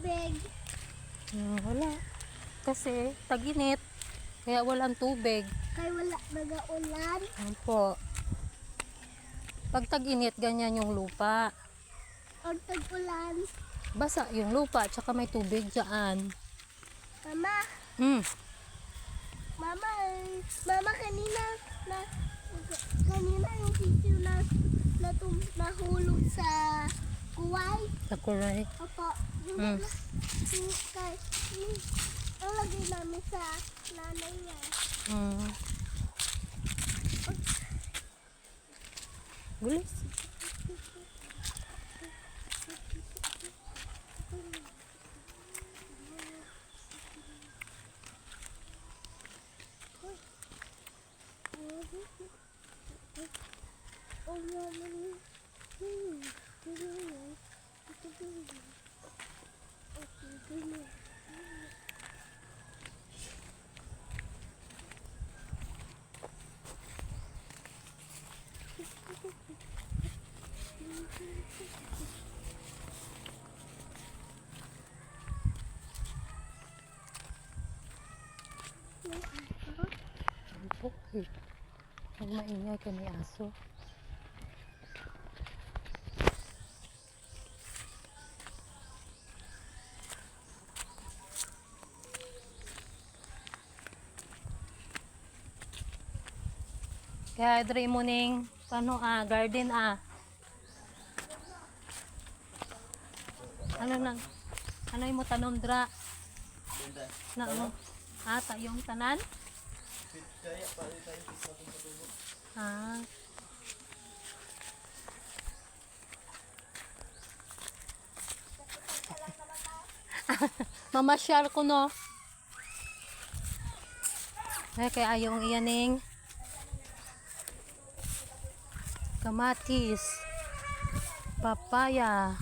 tubig. Wala. Kasi tag-init. Kaya walang tubig. Kaya wala nag-aulan. Yan po. Pag tag-init, ganyan yung lupa. Pag tag-ulan. Basa yung lupa, tsaka may tubig dyan. Mama, Hmm. mama, mama kanina yung sisiw nahulog sa kuway. Sakuray. Opo, Hmm. nalagay namin sa nanay niya. Hmm. Gulis. Oh, mama. Po. Huwag maingay ka ni aso. Kaya dre mo ning garden ano mo tanom dra na tayong tanan mamasyal ko no kaya ayong iyaning kamatis, papaya,